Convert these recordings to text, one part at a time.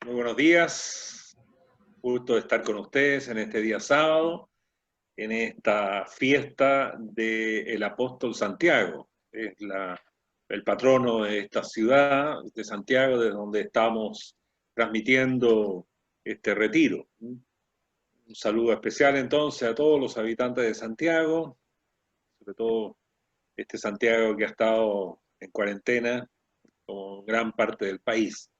Muy buenos días, gusto de estar con ustedes en este día sábado, en esta fiesta del apóstol Santiago. Es el patrono de esta ciudad, de Santiago, desde donde estamos transmitiendo este retiro. Un saludo especial entonces a todos los habitantes de Santiago, sobre todo este Santiago que ha estado en cuarentena como gran parte del país.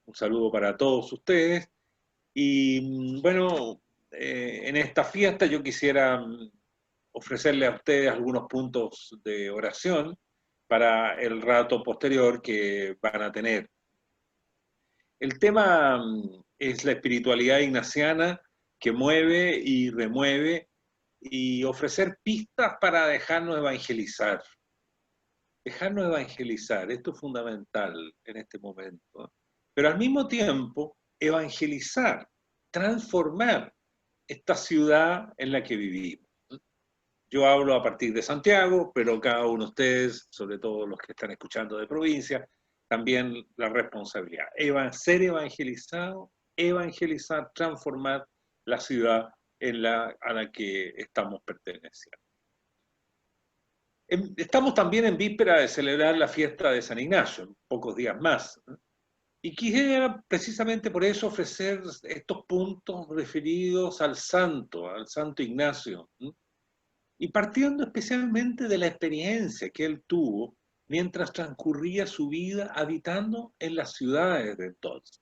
Un saludo para todos ustedes. Y bueno, en esta fiesta yo quisiera ofrecerle a ustedes algunos puntos de oración para el rato posterior que van a tener. El tema es la espiritualidad ignaciana que mueve y remueve y ofrecer pistas para dejarnos evangelizar. Dejarnos evangelizar, esto es fundamental en este momento. Pero al mismo tiempo, evangelizar, transformar esta ciudad en la que vivimos. Yo hablo a partir de Santiago, pero cada uno de ustedes, sobre todo los que están escuchando de provincia, también la responsabilidad. Ser evangelizado, evangelizar, transformar la ciudad a la que estamos perteneciendo. Estamos también en víspera de celebrar la fiesta de San Ignacio, en pocos días más. Y quisiera precisamente por eso ofrecer estos puntos referidos al santo Ignacio, y partiendo especialmente de la experiencia que él tuvo mientras transcurría su vida habitando en las ciudades de entonces.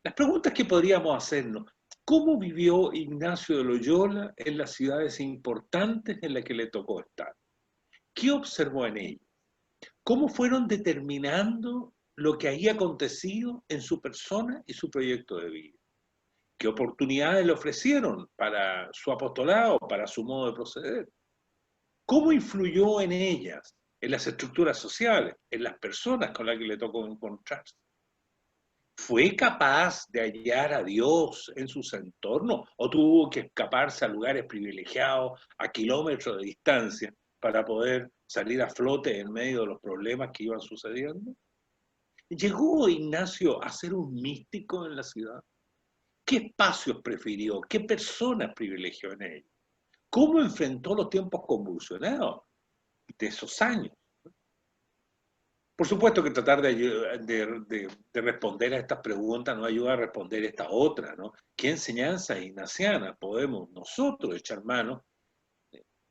Las preguntas que podríamos hacernos: ¿cómo vivió Ignacio de Loyola en las ciudades importantes en las que le tocó estar? ¿Qué observó en ellas? ¿Cómo fueron determinando lo que había acontecido en su persona y su proyecto de vida? ¿Qué oportunidades le ofrecieron para su apostolado, para su modo de proceder? ¿Cómo influyó en ellas, en las estructuras sociales, en las personas con las que le tocó encontrarse? ¿Fue capaz de hallar a Dios en sus entornos o tuvo que escaparse a lugares privilegiados, a kilómetros de distancia, para poder salir a flote en medio de los problemas que iban sucediendo? ¿Llegó Ignacio a ser un místico en la ciudad? ¿Qué espacios prefirió? ¿Qué personas privilegió en ellos? ¿Cómo enfrentó los tiempos convulsionados de esos años? Por supuesto que tratar de responder a estas preguntas nos ayuda a responder esta otra, ¿no? ¿Qué enseñanzas ignacianas podemos nosotros echar mano?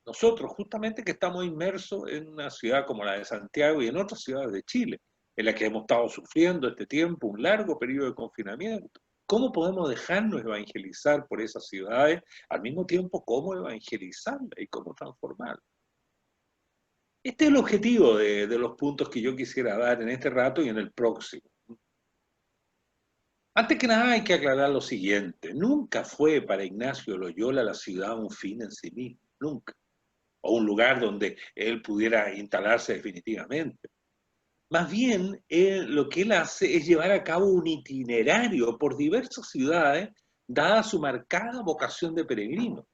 Nosotros, justamente que estamos inmersos en una ciudad como la de Santiago y en otras ciudades de Chile, en las que hemos estado sufriendo este tiempo, un largo periodo de confinamiento. ¿Cómo podemos dejarnos evangelizar por esas ciudades, al mismo tiempo cómo evangelizarlas y cómo transformarlas? Este es el objetivo de los puntos que yo quisiera dar en este rato y en el próximo. Antes que nada hay que aclarar lo siguiente: nunca fue para Ignacio Loyola la ciudad un fin en sí mismo, nunca, o un lugar donde él pudiera instalarse definitivamente. Más bien, lo que él hace es llevar a cabo un itinerario por diversas ciudades, dada su marcada vocación de peregrino.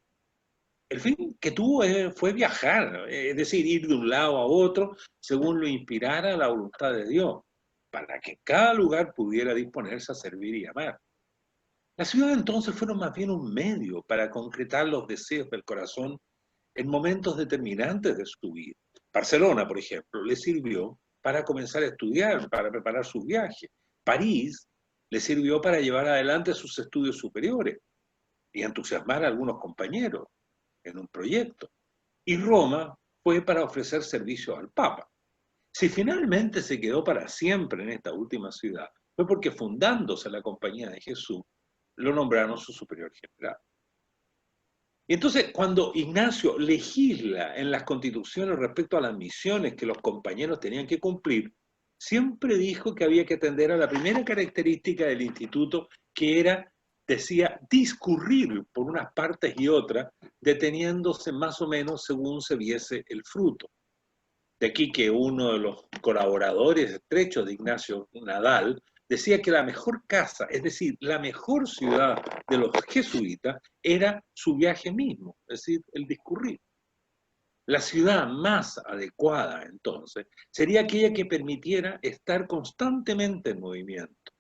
El fin que tuvo fue viajar, es decir, ir de un lado a otro según lo inspirara la voluntad de Dios, para que cada lugar pudiera disponerse a servir y amar. Las ciudades entonces fueron más bien un medio para concretar los deseos del corazón en momentos determinantes de su vida. Barcelona, por ejemplo, le sirvió para comenzar a estudiar, para preparar sus viajes. París le sirvió para llevar adelante sus estudios superiores y entusiasmar a algunos compañeros en un proyecto. Y Roma fue para ofrecer servicio al Papa. Si finalmente se quedó para siempre en esta última ciudad, fue porque, fundándose la Compañía de Jesús, lo nombraron su superior general. Y entonces, cuando Ignacio legisla en las constituciones respecto a las misiones que los compañeros tenían que cumplir, siempre dijo que había que atender a la primera característica del instituto, que era, decía, discurrir por unas partes y otras, deteniéndose más o menos según se viese el fruto. De aquí que uno de los colaboradores estrechos de Ignacio, Nadal, decía que la mejor casa, es decir, la mejor ciudad de los jesuitas, era su viaje mismo, es decir, el discurrir. La ciudad más adecuada, entonces, sería aquella que permitiera estar constantemente en movimiento.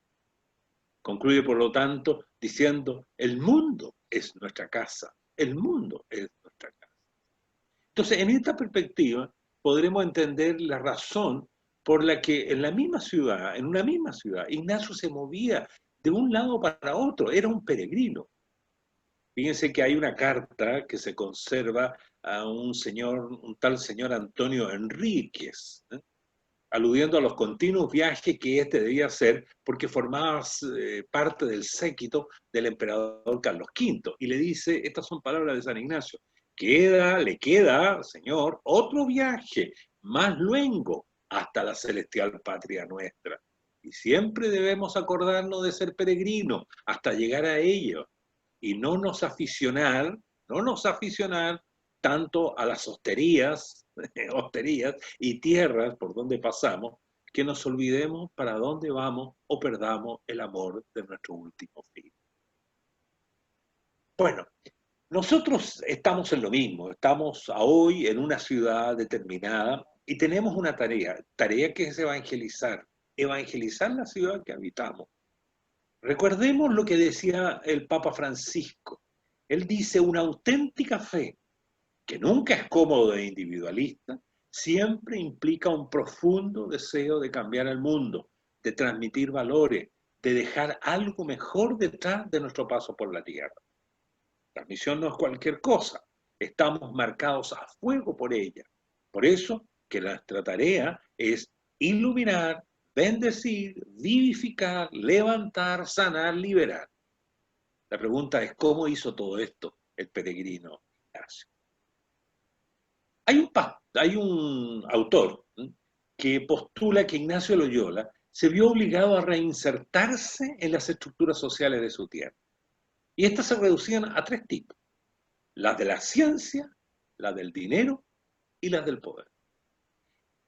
Concluye, por lo tanto, diciendo, el mundo es nuestra casa, el mundo es nuestra casa. Entonces, en esta perspectiva, podremos entender la razón por la que en la misma ciudad, en una misma ciudad, Ignacio se movía de un lado para otro, era un peregrino. Fíjense que hay una carta que se conserva a un señor, un tal señor Antonio Enríquez, ¿eh? Aludiendo a los continuos viajes que éste debía hacer porque formaba parte del séquito del emperador Carlos V. Y le dice, estas son palabras de San Ignacio, le queda, señor, otro viaje más luengo hasta la celestial patria nuestra. Y siempre debemos acordarnos de ser peregrinos hasta llegar a ello y no nos aficionar tanto a las hosterías y tierras por donde pasamos, que nos olvidemos para dónde vamos o perdamos el amor de nuestro último fin. Bueno, nosotros estamos en lo mismo, estamos hoy en una ciudad determinada y tenemos una tarea que es evangelizar la ciudad que habitamos. Recordemos lo que decía el Papa Francisco. Él dice, una auténtica fe, que nunca es cómodo e individualista, siempre implica un profundo deseo de cambiar el mundo, de transmitir valores, de dejar algo mejor detrás de nuestro paso por la tierra. La misión no es cualquier cosa, estamos marcados a fuego por ella. Por eso que nuestra tarea es iluminar, bendecir, vivificar, levantar, sanar, liberar. La pregunta es, ¿cómo hizo todo esto el peregrino Ignacio? Hay un autor que postula que Ignacio Loyola se vio obligado a reinsertarse en las estructuras sociales de su tiempo. Y estas se reducían a tres tipos: las de la ciencia, las del dinero y las del poder.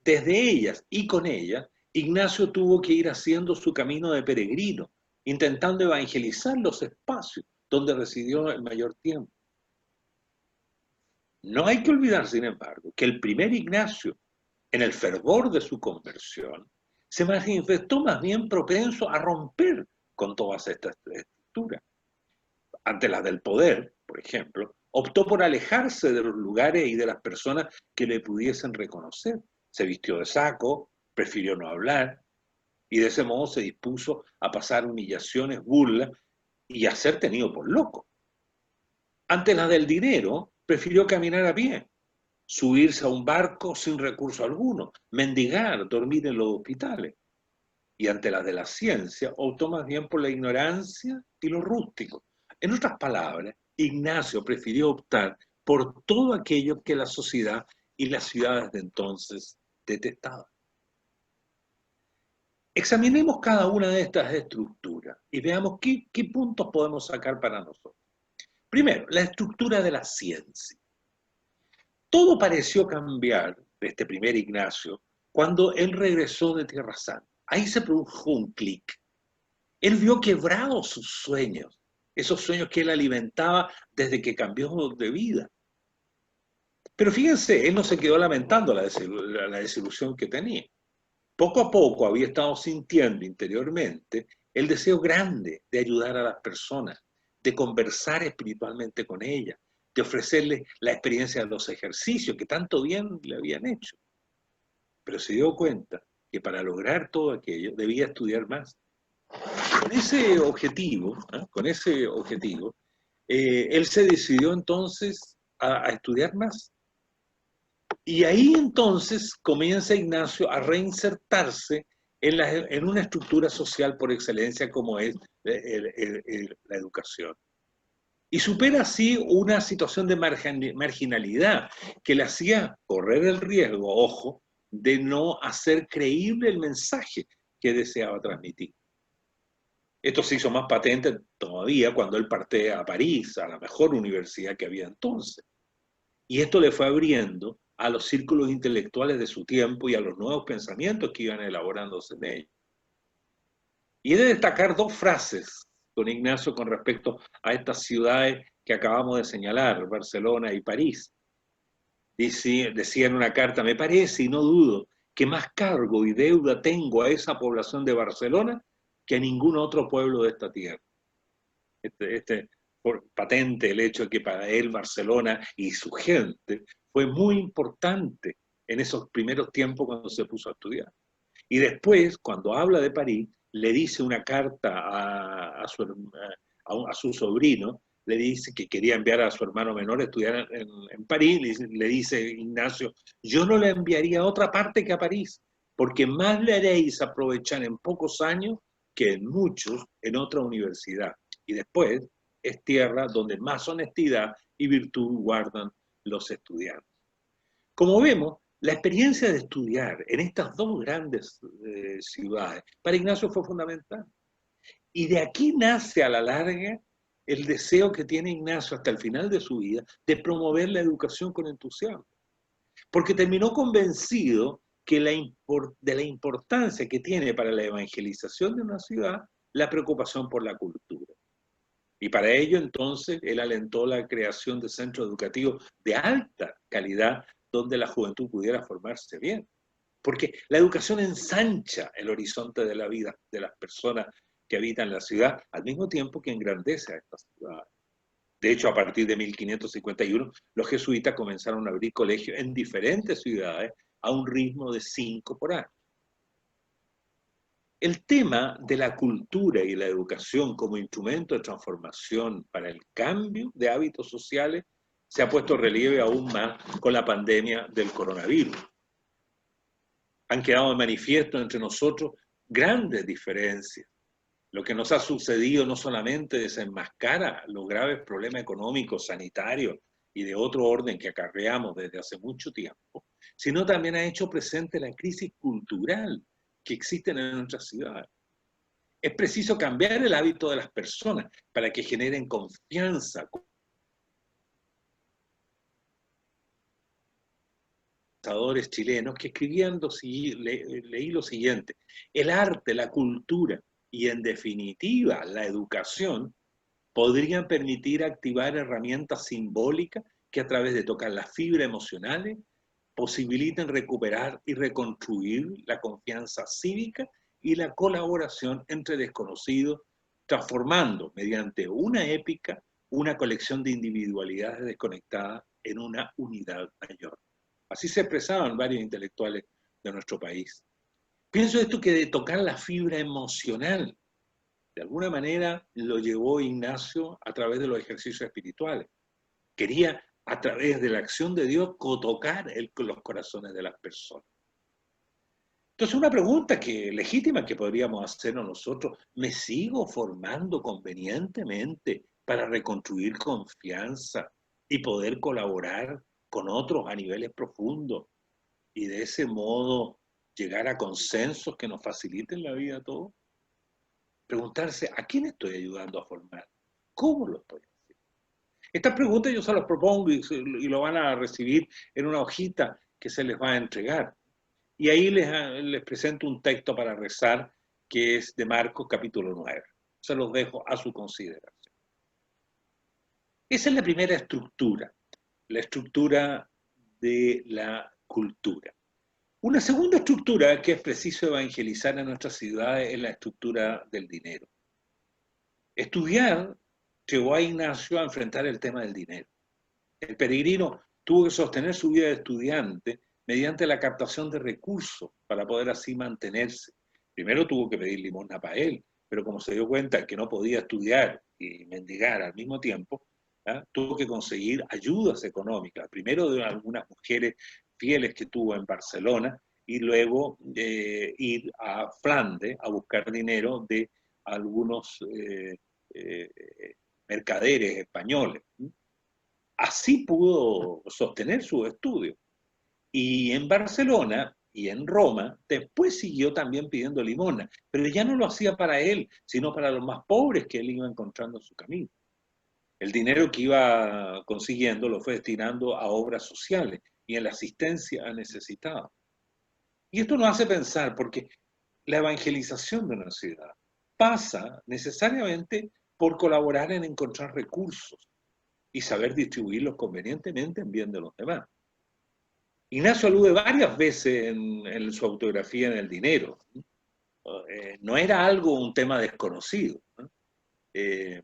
Desde ellas y con ellas, Ignacio tuvo que ir haciendo su camino de peregrino, intentando evangelizar los espacios donde residió el mayor tiempo. No hay que olvidar, sin embargo, que el primer Ignacio, en el fervor de su conversión, se manifestó más bien propenso a romper con todas estas estructuras. Ante las del poder, por ejemplo, optó por alejarse de los lugares y de las personas que le pudiesen reconocer. Se vistió de saco, prefirió no hablar, y de ese modo se dispuso a pasar humillaciones, burlas y a ser tenido por loco. Ante las del dinero, prefirió caminar a pie, subirse a un barco sin recurso alguno, mendigar, dormir en los hospitales. Y ante las de la ciencia, optó más bien por la ignorancia y lo rústico. En otras palabras, Ignacio prefirió optar por todo aquello que la sociedad y las ciudades de entonces detestaban. Examinemos cada una de estas estructuras y veamos qué puntos podemos sacar para nosotros. Primero, la estructura de la ciencia. Todo pareció cambiar de este primer Ignacio cuando él regresó de Tierra Santa. Ahí se produjo un clic. Él vio quebrados sus sueños, esos sueños que él alimentaba desde que cambió de vida. Pero fíjense, él no se quedó lamentando la desilusión que tenía. Poco a poco había estado sintiendo interiormente el deseo grande de ayudar a las personas, de conversar espiritualmente con ellas, de ofrecerles la experiencia de los ejercicios que tanto bien le habían hecho. Pero se dio cuenta que para lograr todo aquello debía estudiar más. Con ese objetivo, él se decidió entonces a estudiar más. Y ahí entonces comienza Ignacio a reinsertarse en una estructura social por excelencia como es la educación. Y supera así una situación de marginalidad que le hacía correr el riesgo, ojo, de no hacer creíble el mensaje que deseaba transmitir. Esto se hizo más patente todavía cuando él parte a París, a la mejor universidad que había entonces. Y esto le fue abriendo a los círculos intelectuales de su tiempo y a los nuevos pensamientos que iban elaborándose en ellos. Y he de destacar dos frases con Ignacio con respecto a estas ciudades que acabamos de señalar, Barcelona y París. Decía en una carta, me parece y no dudo que más cargo y deuda tengo a esa población de Barcelona que a ningún otro pueblo de esta tierra. Por patente el hecho de que para él Barcelona y su gente fue muy importante en esos primeros tiempos cuando se puso a estudiar. Y después, cuando habla de París, le dice una carta a su sobrino, le dice que quería enviar a su hermano menor a estudiar en París, le dice Ignacio, yo no le enviaría a otra parte que a París, porque más le haréis aprovechar en pocos años que en muchos en otra universidad. Y después es tierra donde más honestidad y virtud guardan los estudiantes. Como vemos, la experiencia de estudiar en estas dos grandes ciudades para Ignacio fue fundamental. Y de aquí nace a la larga el deseo que tiene Ignacio hasta el final de su vida de promover la educación con entusiasmo. Porque terminó convencido que de la importancia que tiene para la evangelización de una ciudad la preocupación por la cultura. Y para ello, entonces, él alentó la creación de centros educativos de alta calidad donde la juventud pudiera formarse bien. Porque la educación ensancha el horizonte de la vida de las personas que habitan la ciudad, al mismo tiempo que engrandece a estas ciudades. De hecho, a partir de 1551, los jesuitas comenzaron a abrir colegios en diferentes ciudades a un ritmo de 5 por año. El tema de la cultura y la educación como instrumento de transformación para el cambio de hábitos sociales se ha puesto en relieve aún más con la pandemia del coronavirus. Han quedado de manifiesto entre nosotros grandes diferencias. Lo que nos ha sucedido no solamente desenmascara los graves problemas económicos, sanitarios y de otro orden que acarreamos desde hace mucho tiempo, sino también ha hecho presente la crisis cultural que existen en nuestras ciudades. Es preciso cambiar el hábito de las personas para que generen confianza. Pensadores chilenos que escribían, leí lo siguiente, el arte, la cultura y en definitiva la educación podrían permitir activar herramientas simbólicas que a través de tocar las fibras emocionales posibiliten recuperar y reconstruir la confianza cívica y la colaboración entre desconocidos, transformando mediante una épica una colección de individualidades desconectadas en una unidad mayor. Así se expresaban varios intelectuales de nuestro país. Pienso esto que de tocar la fibra emocional, de alguna manera lo llevó Ignacio a través de los ejercicios espirituales. Quería, a través de la acción de Dios, tocar los corazones de las personas. Entonces, una pregunta legítima que podríamos hacernos nosotros, ¿me sigo formando convenientemente para reconstruir confianza y poder colaborar con otros a niveles profundos y de ese modo llegar a consensos que nos faciliten la vida a todos? Preguntarse, ¿a quién estoy ayudando a formar? ¿Cómo lo estoy haciendo? Estas preguntas yo se las propongo y lo van a recibir en una hojita que se les va a entregar. Y ahí les presento un texto para rezar que es de Marcos capítulo 9. Se los dejo a su consideración. Esa es la primera estructura, la estructura de la cultura. Una segunda estructura que es preciso evangelizar en nuestras ciudades es la estructura del dinero. Estudiar llevó a Ignacio a enfrentar el tema del dinero. El peregrino tuvo que sostener su vida de estudiante mediante la captación de recursos para poder así mantenerse. Primero tuvo que pedir limosna para él, pero como se dio cuenta que no podía estudiar y mendigar al mismo tiempo, tuvo que conseguir ayudas económicas, primero de algunas mujeres fieles que tuvo en Barcelona y luego ir a Flandes a buscar dinero de algunos mercaderes españoles. Así pudo sostener sus estudios. Y en Barcelona y en Roma, después siguió también pidiendo limosna, pero ya no lo hacía para él, sino para los más pobres que él iba encontrando en su camino. El dinero que iba consiguiendo lo fue destinando a obras sociales y en la asistencia a necesitados. Y esto nos hace pensar, porque la evangelización de una ciudad pasa necesariamente por colaborar en encontrar recursos y saber distribuirlos convenientemente en bien de los demás. Ignacio alude varias veces en su autografía en el dinero. No era algo, un tema desconocido, ¿no? El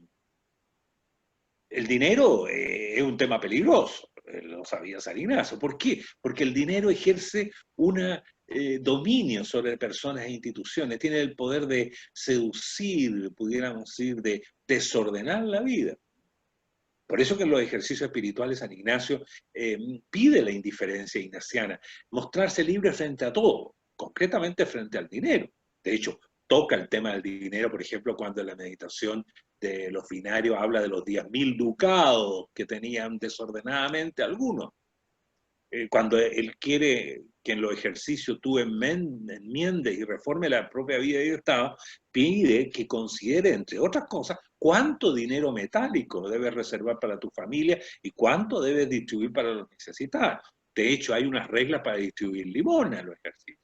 dinero es un tema peligroso, lo sabía San Ignacio. ¿Por qué? Porque el dinero ejerce un dominio sobre personas e instituciones, tiene el poder de seducir, pudiéramos decir, de desordenar la vida. Por eso que en los ejercicios espirituales San Ignacio pide la indiferencia ignaciana, mostrarse libre frente a todo, concretamente frente al dinero. De hecho, toca el tema del dinero, por ejemplo, cuando en la meditación de los binarios habla de los 10.000 ducados que tenían desordenadamente algunos. Cuando él quiere que en los ejercicios tú enmiendes y reformes la propia vida y estado, pide que considere, entre otras cosas, cuánto dinero metálico debes reservar para tu familia y cuánto debes distribuir para los necesitados. De hecho, hay unas reglas para distribuir limosna en los ejercicios.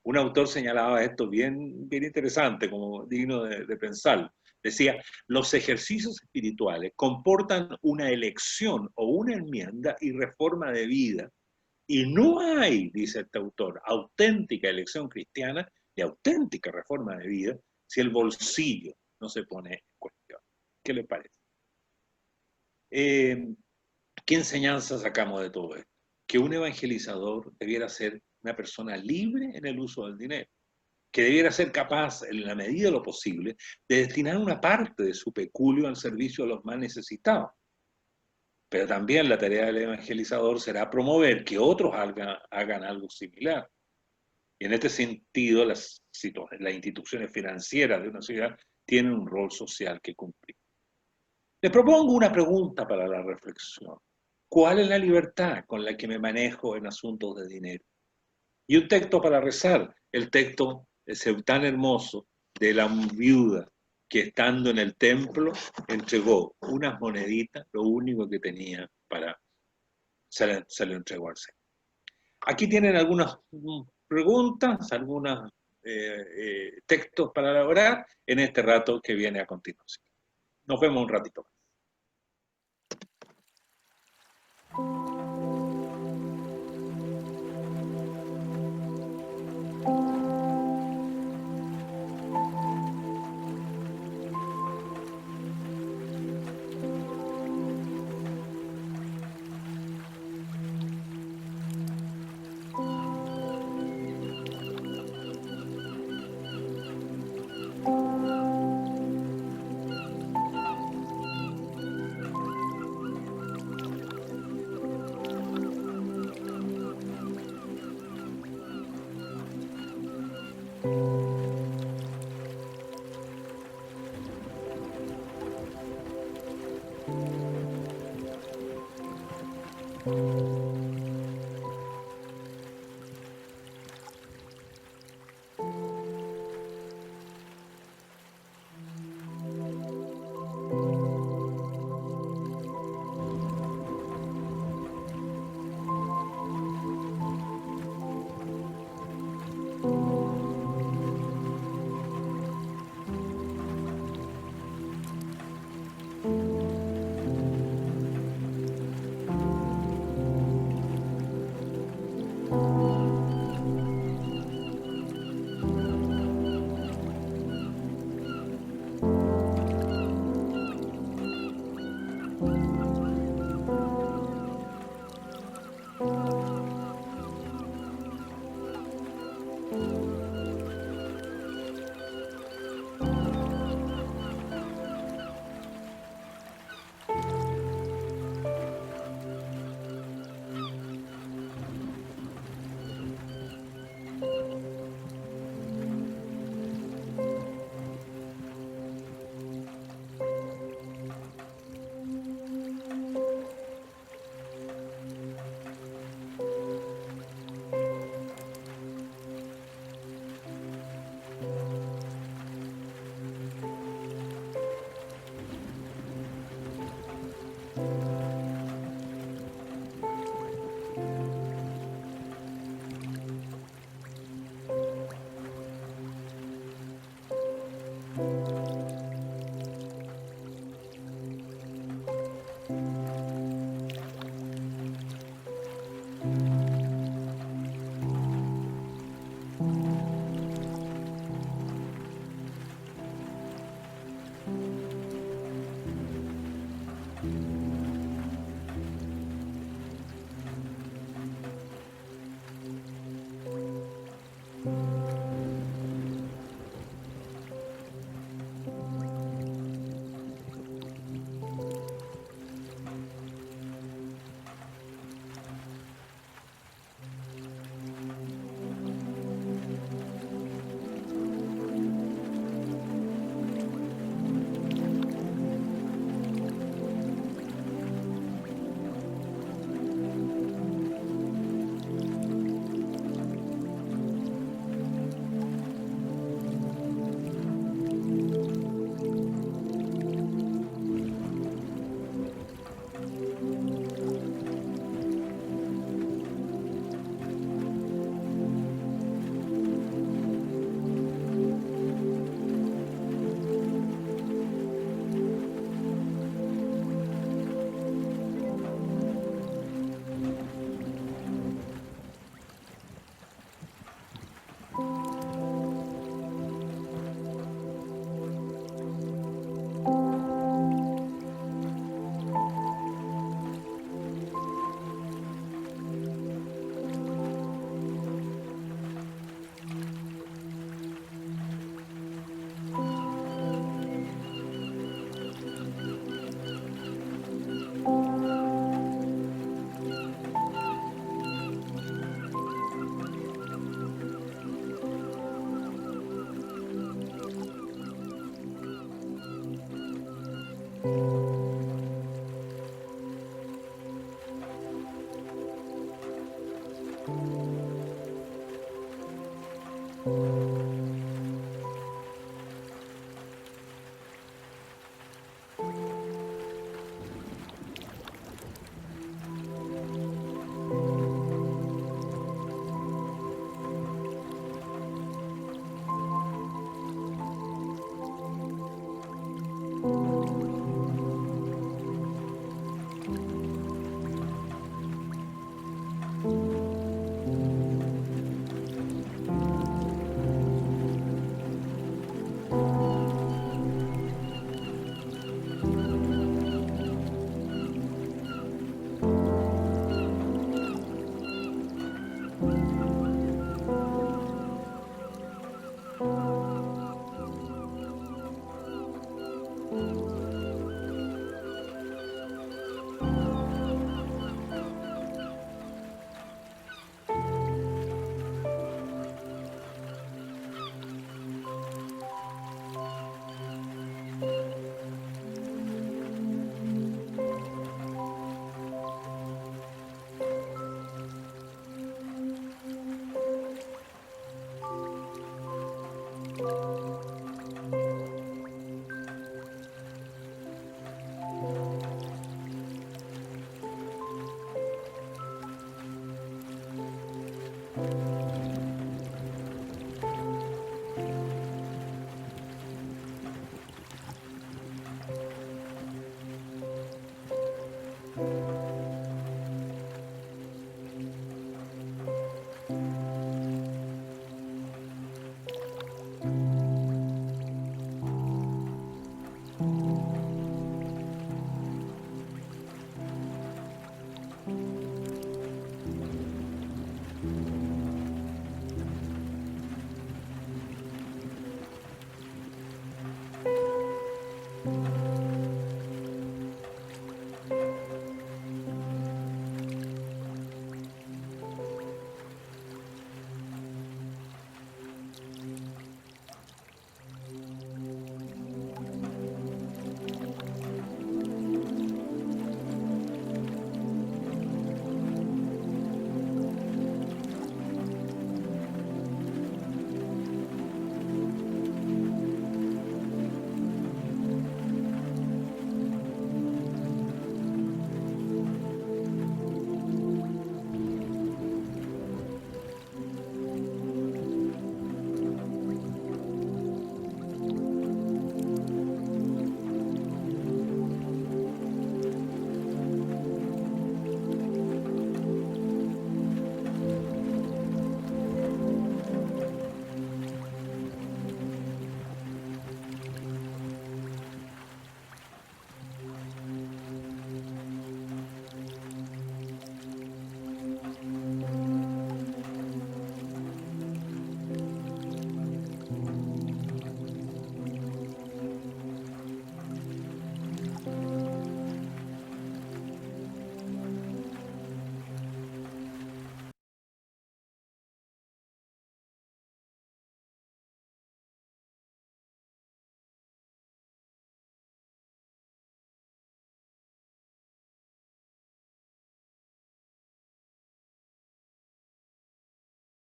Un autor señalaba esto bien interesante, como digno de pensar. Decía, los ejercicios espirituales comportan una elección o una enmienda y reforma de vida, y no hay, dice este autor, auténtica elección cristiana y auténtica reforma de vida si el bolsillo no se pone en cuestión. ¿Qué le parece? ¿Qué enseñanza sacamos de todo esto? Que un evangelizador debiera ser una persona libre en el uso del dinero, que debiera ser capaz, en la medida de lo posible, de destinar una parte de su peculio al servicio de los más necesitados. Pero también la tarea del evangelizador será promover que otros hagan algo similar. Y en este sentido, las instituciones financieras de una ciudad tienen un rol social que cumplir. Les propongo una pregunta para la reflexión. ¿Cuál es la libertad con la que me manejo en asuntos de dinero? Y un texto para rezar, el texto ese tan hermoso de la viuda que estando en el templo entregó unas moneditas, lo único que tenía para se lo entregó al Señor. Aquí tienen algunas preguntas, algunos textos para elaborar en este rato que viene a continuación. Nos vemos un ratito más.